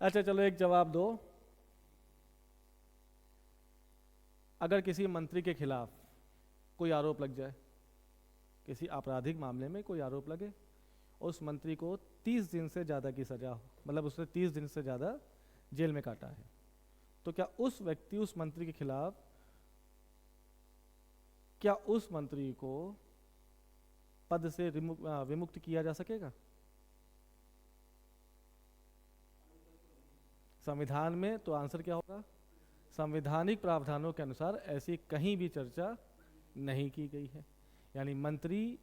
अच्छा चलो एक जवाब दो। अगर किसी मंत्री के खिलाफ कोई आरोप लग जाए, किसी आपराधिक मामले में कोई आरोप लगे, उस मंत्री को 30 दिन से ज़्यादा की सजा हो, मतलब उसने 30 दिन से ज़्यादा जेल में काटा है, तो क्या उस व्यक्ति, उस मंत्री के खिलाफ, क्या उस मंत्री को पद से विमुक्त किया जा सकेगा? संविधान में तो आंसर क्या होगा? संवैधानिक प्रावधानों के अनुसार ऐसी कहीं भी चर्चा नहीं की गई है। यानी मंत्री,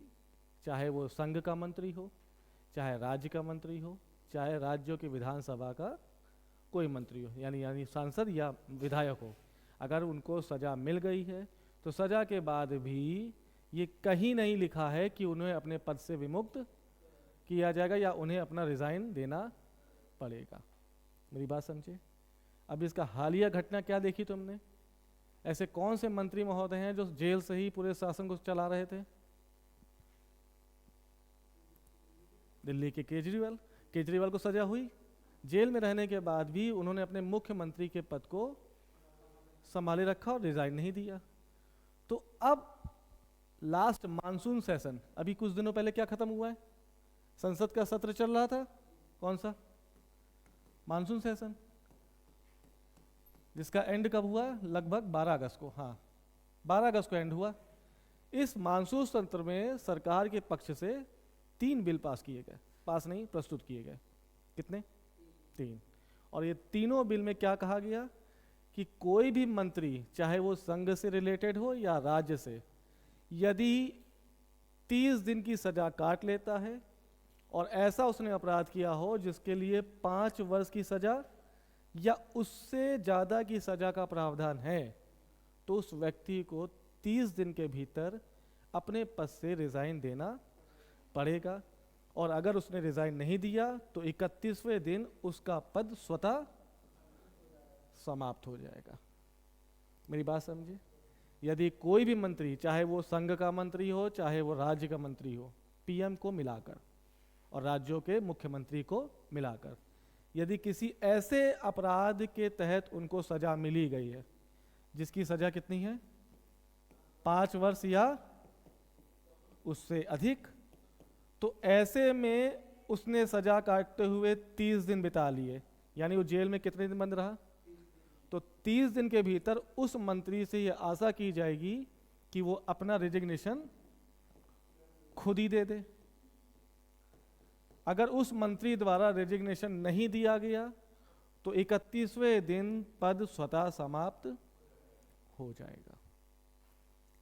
चाहे वो संघ का मंत्री हो, चाहे राज्य का मंत्री हो, चाहे राज्यों की विधानसभा का कोई मंत्री हो, यानी सांसद या विधायक हो, अगर उनको सजा मिल गई है तो सजा के बाद भी ये कहीं नहीं लिखा है कि उन्हें अपने पद से विमुक्त किया जाएगा या उन्हें अपना रिजाइन देना पड़ेगा। मेरी बात समझे? अब इसका हालिया घटना क्या देखी तुमने? ऐसे कौन से मंत्री महोदय हैं जो जेल से ही पूरे शासन को चला रहे थे? दिल्ली के केजरीवाल। केजरीवाल को सजा हुई, जेल में रहने के बाद भी उन्होंने अपने मुख्यमंत्री के पद को संभाले रखा और रिजाइन नहीं दिया। तो अब लास्ट मानसून सेशन अभी कुछ दिनों पहले क्या खत्म हुआ है? संसद का सत्र चल रहा था, कौन सा? मानसून सेशन, जिसका एंड कब हुआ? लगभग 12 अगस्त को। हाँ, 12 अगस्त को एंड हुआ। इस मानसून सत्र में सरकार के पक्ष से 3 बिल पास किए गए, पास नहीं प्रस्तुत किए गए। कितने? 3। और ये तीनों बिल में क्या कहा गया कि कोई भी मंत्री, चाहे वो संघ से रिलेटेड हो या राज्य से, यदि 30 दिन की सजा काट लेता है और ऐसा उसने अपराध किया हो जिसके लिए 5 वर्ष की सजा या उससे ज़्यादा की सजा का प्रावधान है, तो उस व्यक्ति को 30 दिन के भीतर अपने पद से रिजाइन देना पड़ेगा। और अगर उसने रिजाइन नहीं दिया तो 31वें दिन उसका पद स्वतः समाप्त हो जाएगा। मेरी बात समझे? यदि कोई भी मंत्री, चाहे वो संघ का मंत्री हो, चाहे वो राज्य का मंत्री हो, पीएम को मिलाकर और राज्यों के मुख्यमंत्री को मिलाकर, यदि किसी ऐसे अपराध के तहत उनको सजा मिली गई है जिसकी सजा कितनी है? 5 वर्ष या उससे अधिक, तो ऐसे में उसने सजा काटते हुए 30 दिन बिता लिए, यानी वो जेल में कितने दिन बंद रहा? तो 30 दिन के भीतर उस मंत्री से यह आशा की जाएगी कि वो अपना रिजिग्नेशन खुद ही दे दे। अगर उस मंत्री द्वारा रेजिग्नेशन नहीं दिया गया तो 31वें दिन पद स्वतः समाप्त हो जाएगा।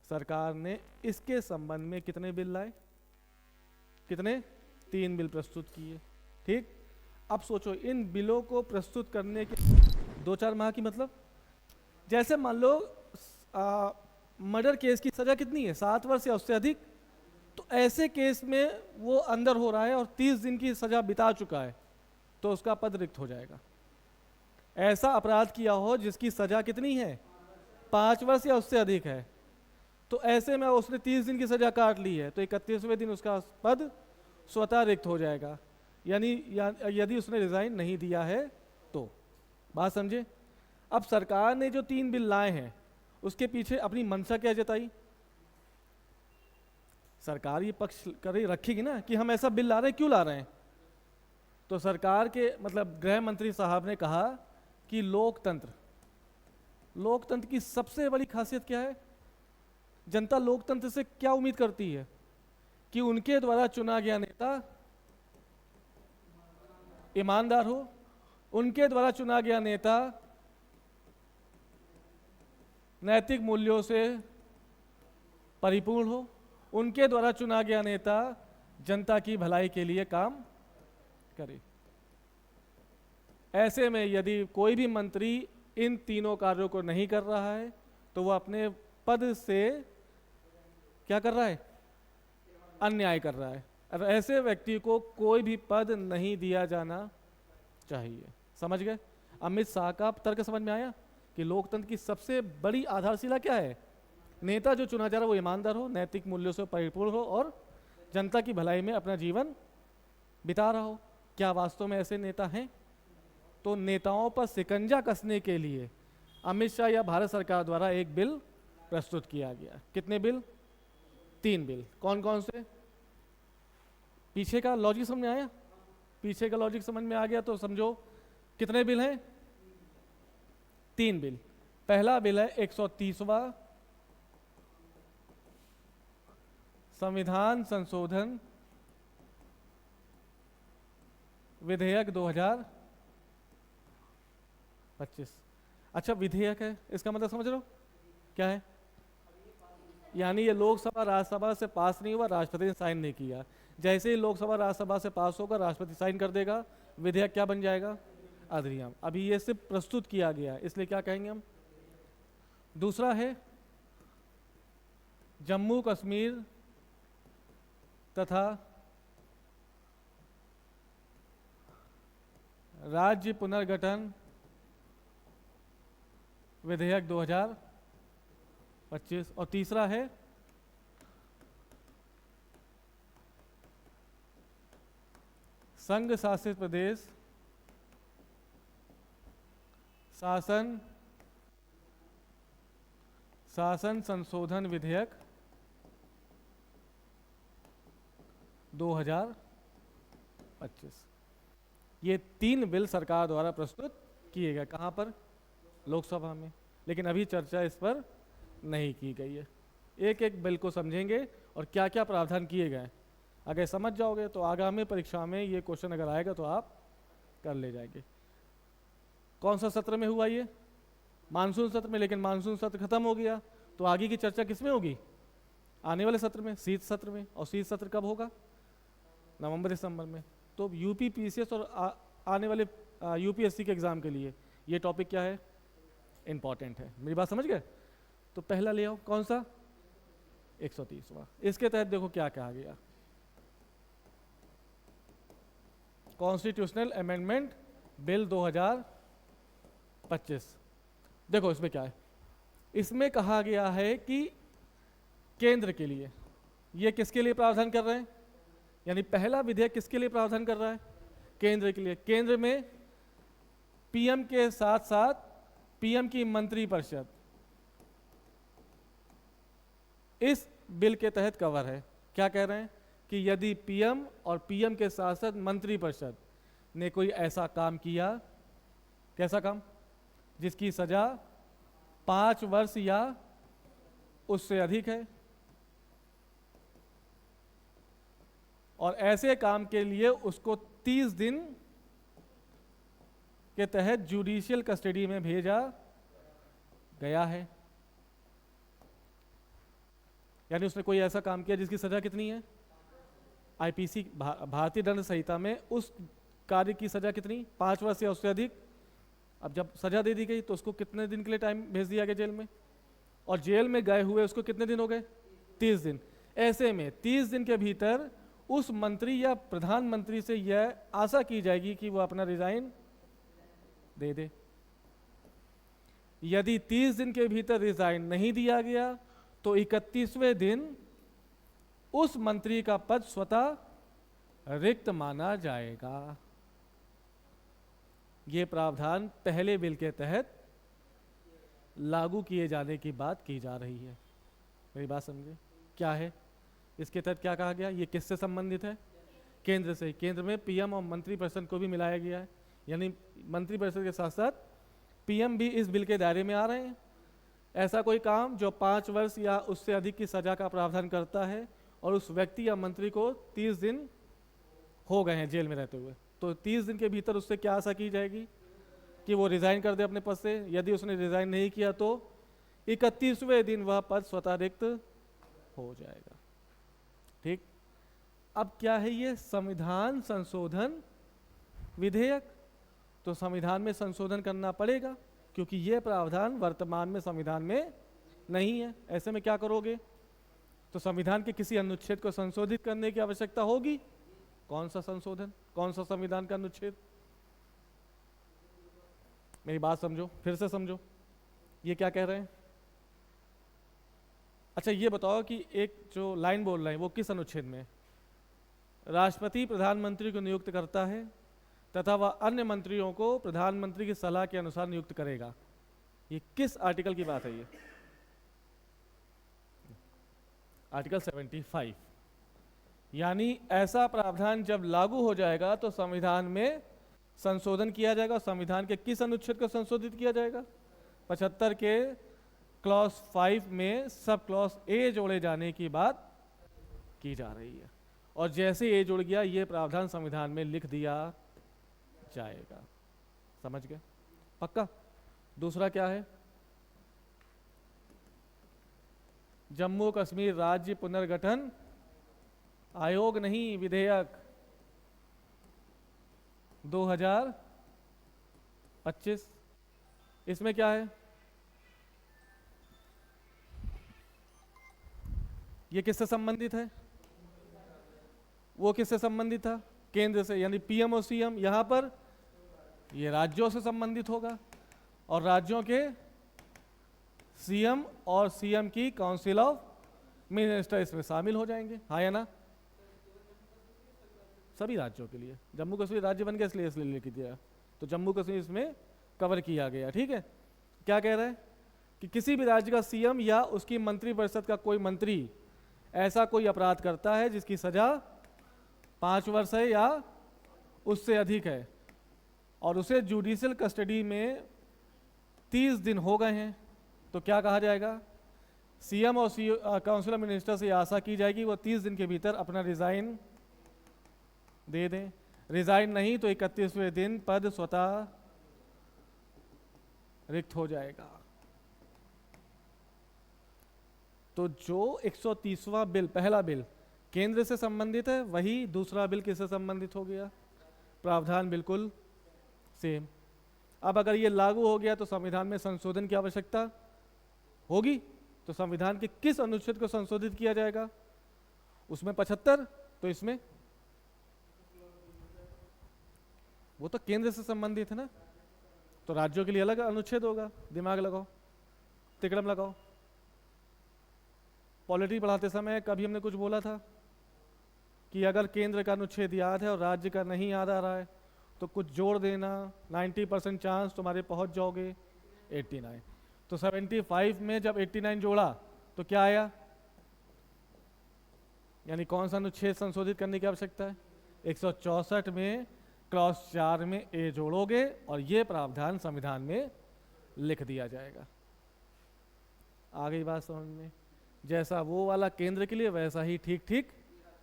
सरकार ने इसके संबंध में कितने बिल लाए? कितने? 3 बिल प्रस्तुत किए। ठीक, अब सोचो इन बिलों को प्रस्तुत करने के 2-4 माह की, मतलब जैसे मान लो मर्डर केस की सजा कितनी है? 7 वर्ष या उससे अधिक। तो ऐसे केस में वो अंदर हो रहा है और 30 दिन की सजा बिता चुका है, तो उसका पद रिक्त हो जाएगा। ऐसा अपराध किया हो जिसकी सजा कितनी है? 5 वर्ष या उससे अधिक है, तो ऐसे में उसने 30 दिन की सजा काट ली है, तो 31वें दिन उसका पद स्वतः रिक्त हो जाएगा। यानी यदि उसने रिजाइन नहीं दिया है तो। बात समझे? अब सरकार ने जो 3 बिल लाए हैं उसके पीछे अपनी मंशा क्या जताई? सरकार ये पक्ष करे रखेगी ना कि हम ऐसा बिल ला रहे हैं, क्यों ला रहे हैं? तो सरकार के मतलब गृह मंत्री साहब ने कहा कि लोकतंत्र की सबसे बड़ी खासियत क्या है? जनता लोकतंत्र से क्या उम्मीद करती है? कि उनके द्वारा चुना गया नेता ईमानदार हो, उनके द्वारा चुना गया नेता नैतिक मूल्यों से परिपूर्ण हो, उनके द्वारा चुना गया नेता जनता की भलाई के लिए काम करे। ऐसे में यदि कोई भी मंत्री इन तीनों कार्यों को नहीं कर रहा है तो वह अपने पद से क्या कर रहा है? अन्याय कर रहा है। और ऐसे व्यक्ति को कोई भी पद नहीं दिया जाना चाहिए। समझ गए? अमित शाह का तर्क समझ में आया कि लोकतंत्र की सबसे बड़ी आधारशिला क्या है? नेता जो चुना जा रहा है वो ईमानदार हो, नैतिक मूल्यों से परिपूर्ण हो और जनता की भलाई में अपना जीवन बिता रहा हो। क्या वास्तव में ऐसे नेता हैं? तो नेताओं पर शिकंजा कसने के लिए अमित शाह या भारत सरकार द्वारा एक बिल प्रस्तुत किया गया। कितने बिल? 3 बिल। कौन कौन से? पीछे का लॉजिक समझ में आया? पीछे का लॉजिक समझ में आ गया तो समझो कितने बिल हैं? 3 बिल। पहला बिल है 130वां संविधान संशोधन विधेयक 2025। अच्छा, विधेयक है, इसका मतलब समझ लो क्या है? यानी ये लोकसभा राज्यसभा से पास नहीं हुआ, राष्ट्रपति ने साइन नहीं किया। जैसे ही लोकसभा राज्यसभा से पास होगा, राष्ट्रपति साइन कर देगा, विधेयक क्या बन जाएगा? अधिनियम। अभी ये सिर्फ प्रस्तुत किया गया, इसलिए क्या कहेंगे हम? दूसरा है जम्मू कश्मीर तथा राज्य पुनर्गठन विधेयक 2025। और तीसरा है संघ शासित प्रदेश शासन संशोधन विधेयक 2025। ये 3 बिल सरकार द्वारा प्रस्तुत किए गए। कहाँ पर? लोकसभा में। लेकिन अभी चर्चा इस पर नहीं की गई है। एक एक बिल को समझेंगे और क्या क्या प्रावधान किए गए। अगर समझ जाओगे तो आगामी परीक्षा में ये क्वेश्चन अगर आएगा तो आप कर ले जाएंगे। कौन सा सत्र में हुआ ये? मानसून सत्र में। लेकिन मानसून सत्र खत्म हो गया तो आगे की चर्चा किस में होगी? आने वाले सत्र में, शीत सत्र में। और शीत सत्र कब होगा? नवंबर दिसंबर में। तो यूपी पीसीएस और आने वाले यूपीएससी के एग्जाम के लिए ये टॉपिक क्या है? इंपॉर्टेंट है। मेरी बात समझ गए? तो पहला ले आओ, कौन सा? 130वां। इसके तहत देखो क्या कहा गया, कॉन्स्टिट्यूशनल अमेंडमेंट बिल 2025। देखो इसमें क्या है, इसमें कहा गया है कि केंद्र के लिए, ये किसके लिए प्रावधान कर रहे हैं? यानी पहला विधेयक किसके लिए प्रावधान कर रहा है? केंद्र के लिए। केंद्र में पीएम के साथ साथ पीएम की मंत्रिपरिषद इस बिल के तहत कवर है। क्या कह रहे हैं कि यदि पीएम और पीएम के साथ साथ मंत्रिपरिषद ने कोई ऐसा काम किया, कैसा काम? जिसकी सजा 5 वर्ष या उससे अधिक है, और ऐसे काम के लिए उसको 30 दिन के तहत जुडिशियल कस्टडी में भेजा गया है। यानी उसने कोई ऐसा काम किया जिसकी सजा कितनी है? आईपीसी भारतीय दंड संहिता में उस कार्य की सजा कितनी? 5 वर्ष या उससे अधिक। अब जब सजा दे दी गई तो उसको कितने दिन के लिए टाइम भेज दिया गया जेल में? और जेल में गए हुए उसको कितने दिन हो गए? 30 दिन। ऐसे में 30 दिन के भीतर उस मंत्री या प्रधानमंत्री से यह आशा की जाएगी कि वो अपना रिजाइन दे दे। यदि 30 दिन के भीतर रिजाइन नहीं दिया गया तो 31वें दिन उस मंत्री का पद स्वतः रिक्त माना जाएगा। ये प्रावधान पहले बिल के तहत लागू किए जाने की बात की जा रही है। मेरी बात समझे? क्या है इसके तहत? क्या कहा गया? ये किससे संबंधित है? केंद्र से। केंद्र में पीएम और मंत्रिपरिषद को भी मिलाया गया है। यानी मंत्रिपरिषद के साथ साथ पीएम भी इस बिल के दायरे में आ रहे हैं। ऐसा कोई काम जो 5 वर्ष या उससे अधिक की सजा का प्रावधान करता है और उस व्यक्ति या मंत्री को 30 दिन हो गए हैं जेल में रहते हुए, तो 30 दिन के भीतर उससे क्या आशा की जाएगी कि वो रिजाइन कर दे अपने पद से। यदि उसने रिजाइन नहीं किया तो 31वें दिन वह पद स्वतः रिक्त हो जाएगा। ठीक। अब क्या है ये? संविधान संशोधन विधेयक। तो संविधान में संशोधन करना पड़ेगा क्योंकि ये प्रावधान वर्तमान में संविधान में नहीं है। ऐसे में क्या करोगे? तो संविधान के किसी अनुच्छेद को संशोधित करने की आवश्यकता होगी। कौन सा संशोधन? कौन सा संविधान का अनुच्छेद? मेरी बात समझो, फिर से समझो, ये क्या कह रहे हैं? अच्छा ये बताओ कि एक जो लाइन बोल रहे हैं वो किस अनुच्छेद में? राष्ट्रपति प्रधानमंत्री को नियुक्त करता है, तथा वह अन्य मंत्रियों को प्रधानमंत्री की सलाह के अनुसार नियुक्त करेगा। ये किस आर्टिकल की बात है? ये आर्टिकल 75। यानी ऐसा प्रावधान जब लागू हो जाएगा तो संविधान में संशोधन किया जाएगा। संविधान के किस अनुच्छेद को संशोधित किया जाएगा? 75 के क्लॉज 5 में सब क्लॉज ए जोड़े जाने की बात की जा रही है, और जैसे ए जुड़ गया ये प्रावधान संविधान में लिख दिया जाएगा। समझ गए? पक्का? दूसरा क्या है? जम्मू कश्मीर राज्य पुनर्गठन आयोग नहीं, विधेयक 2025। इसमें क्या है? ये किससे संबंधित है? वो किससे संबंधित था? केंद्र से, यानी पीएम और सीएम। यहां पर ये राज्यों से संबंधित होगा, और राज्यों के सीएम और सीएम की काउंसिल ऑफ मिनिस्टर इसमें शामिल हो जाएंगे। हाँ या ना? सभी राज्यों के लिए। जम्मू कश्मीर राज्य बन गया इसलिए लिख दिया, तो जम्मू कश्मीर इसमें कवर किया गया। ठीक है? क्या कह रहा है कि किसी भी राज्य का सीएम या उसकी मंत्रिपरिषद का कोई मंत्री ऐसा कोई अपराध करता है जिसकी सजा 5 वर्ष है या उससे अधिक है, और उसे जुडिशियल कस्टडी में 30 दिन हो गए हैं, तो क्या कहा जाएगा? सीएम और काउंसिल ऑफ मिनिस्टर से आशा की जाएगी वो 30 दिन के भीतर अपना रिजाइन दे दें। रिजाइन नहीं तो 31वें दिन पद स्वतः रिक्त हो जाएगा। तो जो 130वां बिल, पहला बिल केंद्र से संबंधित है, वही दूसरा बिल किससे संबंधित हो गया? प्रावधान बिल्कुल सेम। अब अगर ये लागू हो गया तो संविधान में संशोधन की आवश्यकता होगी, तो संविधान के किस अनुच्छेद को संशोधित किया जाएगा? उसमें 75, तो इसमें वो तो केंद्र से संबंधित है ना, तो राज्यों के लिए अलग अनुच्छेद होगा। दिमाग लगाओ, तिकड़म लगाओ। पॉलिटी पढ़ाते समय कभी हमने कुछ बोला था कि अगर केंद्र का अनुच्छेद याद है और राज्य का नहीं याद आ रहा है तो कुछ जोड़ देना, 90% चांस तुम्हारे पहुंच जाओगे 89। तो 75 में जब 89 जोड़ा तो क्या आया? यानी कौन सा अनुच्छेद संशोधित करने की आवश्यकता है? 164 में क्लॉज 4 में ए जोड़ोगे और ये प्रावधान संविधान में लिख दिया जाएगा। आ गई बात समझ में? जैसा वो वाला केंद्र के लिए वैसा ही ठीक ठीक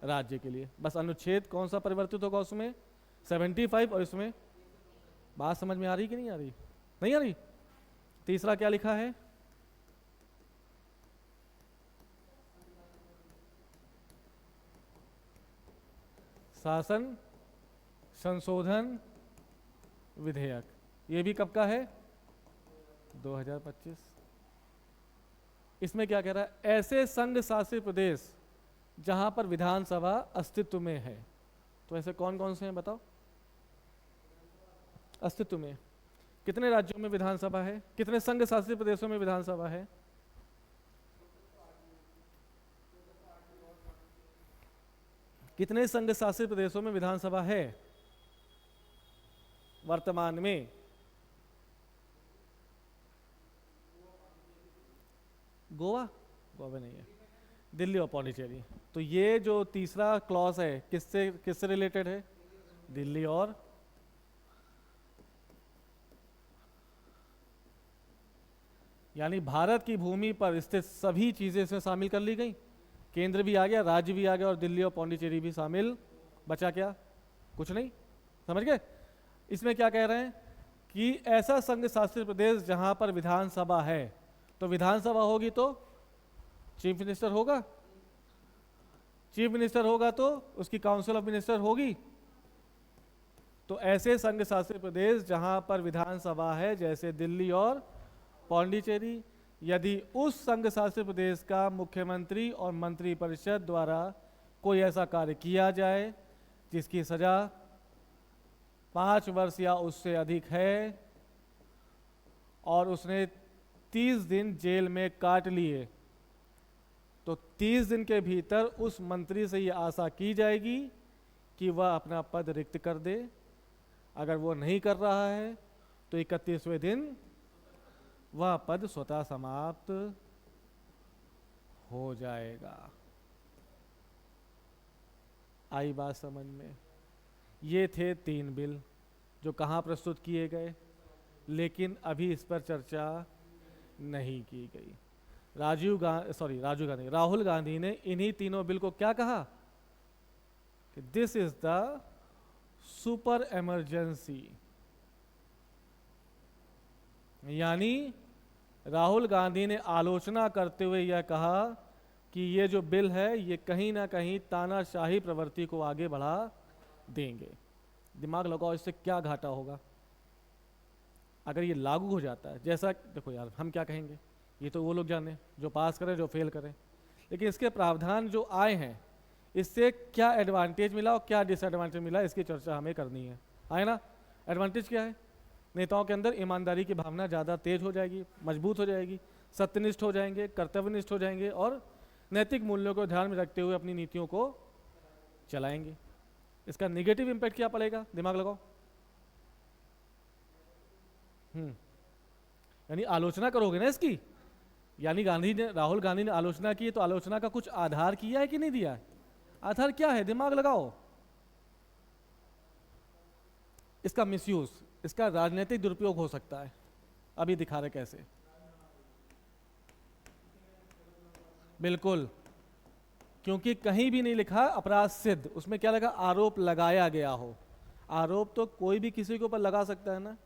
राज्य के लिए। बस अनुच्छेद कौन सा परिवर्तित होगा उसमें? 75। और इसमें बात समझ में आ रही कि नहीं आ रही? नहीं आ रही? तीसरा क्या लिखा है? शासन संशोधन विधेयक। ये भी कब का है? 2025। इसमें क्या कह रहा है? ऐसे संघ शासित प्रदेश जहां पर विधानसभा अस्तित्व में है। तो ऐसे कौन कौन से हैं बताओ? अस्तित्व में कितने राज्यों में विधानसभा है? कितने संघ शासित प्रदेशों में विधानसभा है? कितने संघ शासित प्रदेशों में विधानसभा है वर्तमान में? गोवा? गोवा नहीं है, दिल्ली और पौंडीचेरी। तो ये जो तीसरा क्लॉज है किससे किससे रिलेटेड है? दिल्ली और यानी भारत की भूमि पर स्थित सभी चीजें इसमें शामिल कर ली गई। केंद्र भी आ गया, राज्य भी आ गया, और दिल्ली और पौंडीचेरी भी शामिल। बचा क्या? कुछ नहीं। समझ गए? इसमें क्या कह रहे हैं कि ऐसा संघ शासित प्रदेश जहां पर विधानसभा है, तो विधानसभा होगी तो चीफ मिनिस्टर होगा, चीफ मिनिस्टर होगा तो उसकी काउंसिल ऑफ मिनिस्टर होगी। तो ऐसे संघ शासित प्रदेश जहां पर विधानसभा है जैसे दिल्ली और पौंडीचेरी, यदि उस संघ शासित प्रदेश का मुख्यमंत्री और मंत्रिपरिषद द्वारा कोई ऐसा कार्य किया जाए जिसकी सजा 5 वर्ष या उससे अधिक है और उसने 30 दिन जेल में काट लिए, तो 30 दिन के भीतर उस मंत्री से ये आशा की जाएगी कि वह अपना पद रिक्त कर दे, अगर वो नहीं कर रहा है तो 31वें दिन वह पद स्वतः समाप्त हो जाएगा। आई बात समझ में? ये थे 3 बिल जो कहाँ प्रस्तुत किए गए, लेकिन अभी इस पर चर्चा नहीं की गई। राजीव गांधी, राहुल गांधी ने इन्हीं तीनों बिल को क्या कहा कि this is the super emergency. यानी राहुल गांधी ने आलोचना करते हुए यह कहा कि ये जो बिल है ये कहीं ना कहीं तानाशाही प्रवृत्ति को आगे बढ़ा देंगे। दिमाग लगाओ, इससे क्या घाटा होगा अगर ये लागू हो जाता है। जैसा देखो यार, हम क्या कहेंगे, ये तो वो लोग जाने जो पास करें जो फेल करें, लेकिन इसके प्रावधान जो आए हैं इससे क्या एडवांटेज मिला और क्या डिसएडवांटेज मिला, इसकी चर्चा हमें करनी है। आए ना? एडवांटेज क्या है? नेताओं के अंदर ईमानदारी की भावना ज़्यादा तेज हो जाएगी, मजबूत हो जाएगी, सत्यनिष्ठ हो जाएंगे, कर्तव्यनिष्ठ हो जाएंगे और नैतिक मूल्यों को ध्यान में रखते हुए अपनी नीतियों को चलाएंगे। इसका निगेटिव इम्पैक्ट क्या पड़ेगा? दिमाग लगाओ। यानी आलोचना करोगे ना इसकी, यानी राहुल गांधी ने आलोचना की तो आलोचना का कुछ आधार किया है कि नहीं दिया है? आधार क्या है? दिमाग लगाओ। इसका मिसयूज, इसका राजनीतिक दुरुपयोग हो सकता है। अभी दिखा रहे कैसे। बिल्कुल, क्योंकि कहीं भी नहीं लिखा अपराध सिद्ध, उसमें क्या लगा? आरोप लगाया गया हो। आरोप तो कोई भी किसी के ऊपर लगा सकता है ना।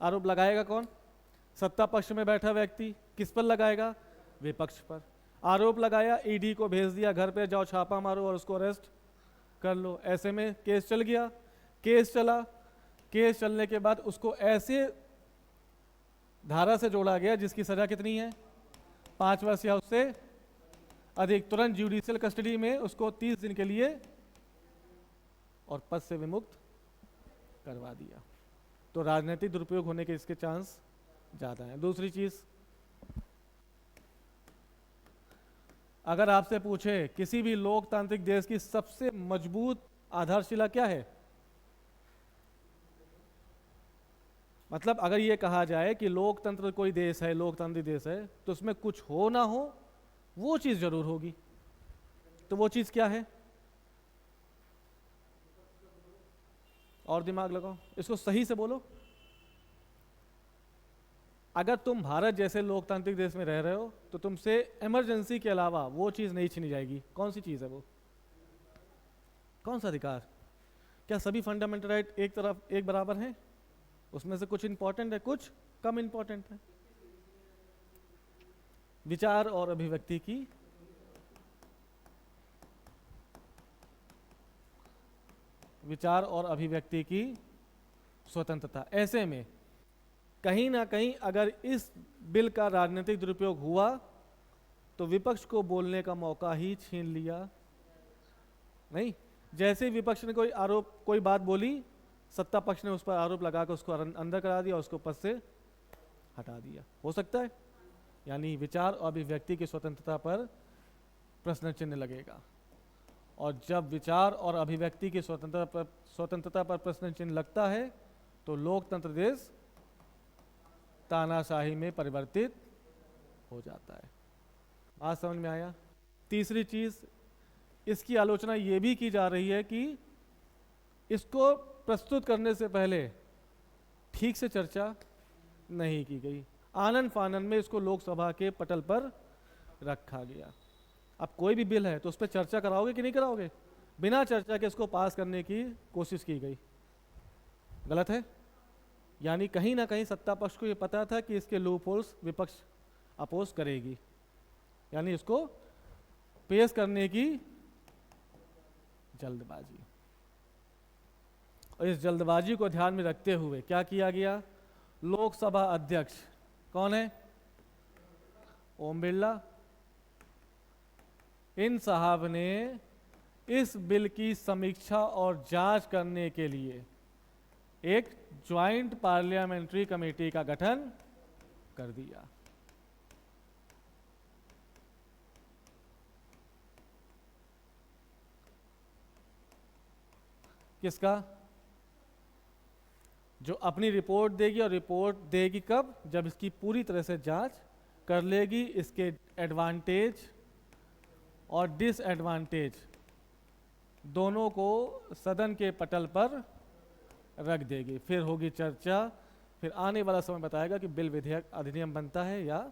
आरोप लगाएगा कौन? सत्ता पक्ष में बैठा व्यक्ति। किस पर लगाएगा? विपक्ष पर। आरोप लगाया, ईडी को भेज दिया घर पे, जाओ छापा मारो और उसको अरेस्ट कर लो। ऐसे में केस चल गया। केस चला, केस चलने के बाद उसको ऐसे धारा से जोड़ा गया जिसकी सजा कितनी है? 5 वर्ष या उससे अधिक। तुरंत जुडिशियल कस्टडी में उसको 30 दिन के लिए और पद से विमुक्त करवा दिया। तो राजनीतिक दुरुपयोग होने के इसके चांस ज्यादा है। दूसरी चीज, अगर आपसे पूछे किसी भी लोकतांत्रिक देश की सबसे मजबूत आधारशिला क्या है, मतलब अगर ये कहा जाए कि लोकतंत्र कोई देश है, लोकतांत्रिक देश है, तो उसमें कुछ हो ना हो वो चीज जरूर होगी। तो वो चीज क्या है? और दिमाग लगाओ, इसको सही से बोलो। अगर तुम भारत जैसे लोकतांत्रिक देश में रह रहे हो तो तुमसे इमरजेंसी के अलावा वो चीज नहीं छीनी जाएगी। कौन सी चीज है वो? कौन सा अधिकार? क्या सभी फंडामेंटल राइट एक तरफ एक बराबर हैं? उसमें से कुछ इंपॉर्टेंट है, कुछ कम इंपॉर्टेंट है। विचार और अभिव्यक्ति की स्वतंत्रता। ऐसे में कहीं ना कहीं अगर इस बिल का राजनीतिक दुरुपयोग हुआ तो विपक्ष को बोलने का मौका ही छीन लिया। नहीं, जैसे विपक्ष ने कोई बात बोली, सत्ता पक्ष ने उस पर आरोप लगाकर उसको अंदर करा दिया, उसको पद से हटा दिया। हो सकता है, यानी विचार और अभिव्यक्ति की स्वतंत्रता पर प्रश्न चिन्ह लगेगा। और जब विचार और अभिव्यक्ति की स्वतंत्रता पर प्रश्न चिन्ह लगता है तो लोकतंत्र देश तानाशाही में परिवर्तित हो जाता है। बात समझ में आया? तीसरी चीज, इसकी आलोचना ये भी की जा रही है कि इसको प्रस्तुत करने से पहले ठीक से चर्चा नहीं की गई। आनन फानन में इसको लोकसभा के पटल पर रखा गया। अब कोई भी बिल है तो उस पर चर्चा कराओगे कि नहीं कराओगे? बिना चर्चा के इसको पास करने की कोशिश की गई। गलत है। यानी कहीं ना कहीं सत्ता पक्ष को ये पता था कि इसके लूप होल्स विपक्ष अपोज करेगी, यानी इसको पेश करने की जल्दबाजी। और इस जल्दबाजी को ध्यान में रखते हुए क्या किया गया? लोकसभा अध्यक्ष कौन है? ओम बिरला। इन साहब ने इस बिल की समीक्षा और जांच करने के लिए एक ज्वाइंट पार्लियामेंट्री कमेटी का गठन कर दिया। किसका? जो अपनी रिपोर्ट देगी, और रिपोर्ट देगी कब? जब इसकी पूरी तरह से जांच कर लेगी, इसके एडवांटेज और डिसएडवांटेज दोनों को सदन के पटल पर रख देगी। फिर होगी चर्चा, फिर आने वाला समय बताएगा कि बिल विधेयक अधिनियम बनता है या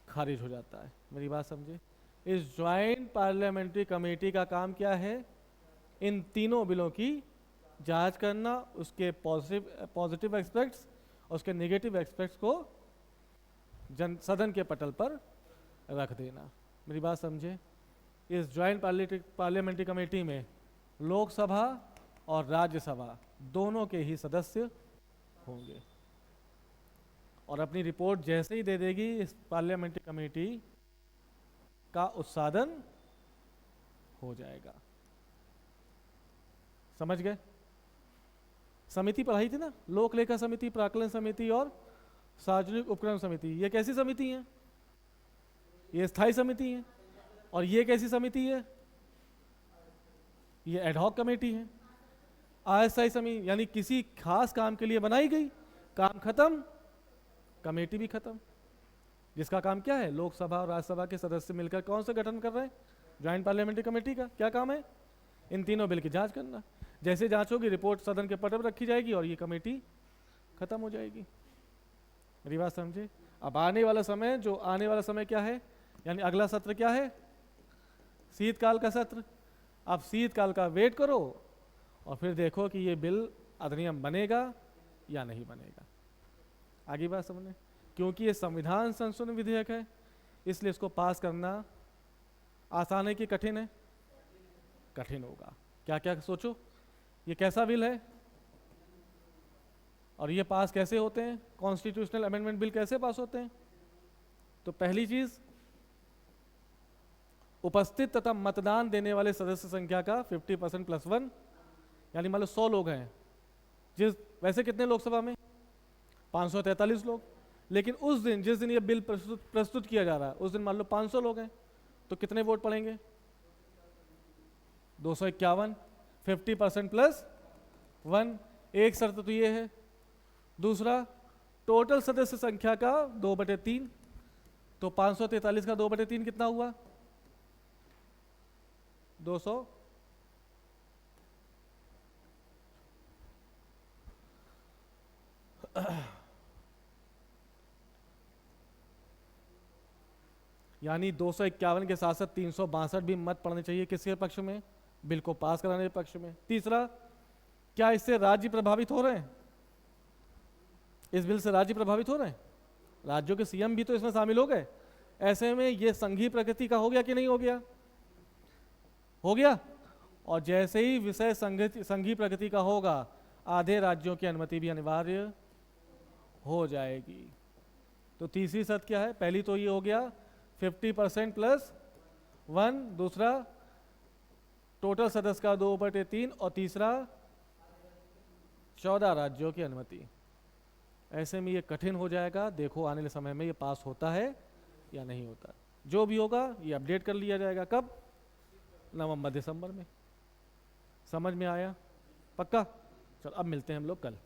खारिज हो जाता है। मेरी बात समझे? इस ज्वाइंट पार्लियामेंट्री कमेटी का काम क्या है? इन तीनों बिलों की जांच करना, उसके पॉजिटिव एस्पेक्ट्स और उसके नेगेटिव एस्पेक्ट्स को सदन के पटल पर रख देना। मेरी बात समझे? इस ज्वाइंट पार्लियामेंट्री कमेटी में लोकसभा और राज्यसभा दोनों के ही सदस्य होंगे, और अपनी रिपोर्ट जैसे ही दे देगी, इस पार्लियामेंट्री कमेटी का उत्सादन हो जाएगा। समझ गए? समिति पढ़ाई थी ना, लोक लेखा समिति, प्राक्कलन समिति और सार्वजनिक उपक्रम समिति। ये कैसी समिति है? ये स्थायी समिति है। और ये कैसी समिति है? ये एडहॉक कमेटी है। अस्थायी समिति यानी किसी खास काम के लिए बनाई गई, काम खत्म, कमेटी भी खत्म। जिसका काम क्या है? लोकसभा और राज्यसभा के सदस्य मिलकर कौन सा गठन कर रहे हैं? ज्वाइंट पार्लियामेंट्री कमेटी का क्या काम है? इन तीनों बिल की जांच करना। जैसे जांच होगी, रिपोर्ट सदन के पटल पर रखी जाएगी और ये कमेटी खत्म हो जाएगी। मेरी बात समझे? अब आने वाला समय, जो आने वाला समय क्या है, यानी अगला सत्र क्या है? शीतकाल का सत्र। अब शीतकाल का वेट करो और फिर देखो कि ये बिल अधिनियम बनेगा या नहीं बनेगा। आगे बात समझने, क्योंकि ये संविधान संशोधन विधेयक है, इसलिए इसको पास करना आसान है कि कठिन है? कठिन होगा। क्या क्या सोचो, ये कैसा बिल है और ये पास कैसे होते हैं? कॉन्स्टिट्यूशनल अमेंडमेंट बिल कैसे पास होते हैं? तो पहली चीज, उपस्थित तथा मतदान देने वाले सदस्य संख्या का 50% प्लस 1, यानी मान लो 100 लोग हैं, वैसे कितने लोकसभा में? 543 लोग। लेकिन उस दिन, जिस दिन ये बिल प्रस्तुत किया जा रहा है, उस दिन मान लो 500 लोग हैं, तो कितने वोट पड़ेंगे? 251। 50% प्लस 1। एक शर्त तो ये है। दूसरा, टोटल सदस्य संख्या का 2/3। तो 543 का 2/3 कितना हुआ? 200। यानी 251 के साथ साथ 362 भी मत पड़ने चाहिए किसके पक्ष में? बिल को पास कराने के पक्ष में। तीसरा, क्या इससे राज्य प्रभावित हो रहे हैं? इस बिल से राज्य प्रभावित हो रहे हैं? राज्यों के सीएम भी तो इसमें शामिल हो गए। ऐसे में ये संघीय प्रकृति का हो गया कि नहीं हो गया? हो गया। और जैसे ही विषय संघीय प्रकृति का होगा, आधे राज्यों की अनुमति भी अनिवार्य हो जाएगी। तो तीसरी शर्त क्या है? पहली तो ये हो गया 50% प्लस 1, दूसरा टोटल सदस्य का 2/3, और तीसरा 14 राज्यों की अनुमति। ऐसे में ये कठिन हो जाएगा। देखो आने वाले समय में ये पास होता है या नहीं होता। जो भी होगा ये अपडेट कर लिया जाएगा। कब? नवंबर दिसंबर में। समझ में आया? पक्का? चलो अब मिलते हैं हम लोग कल।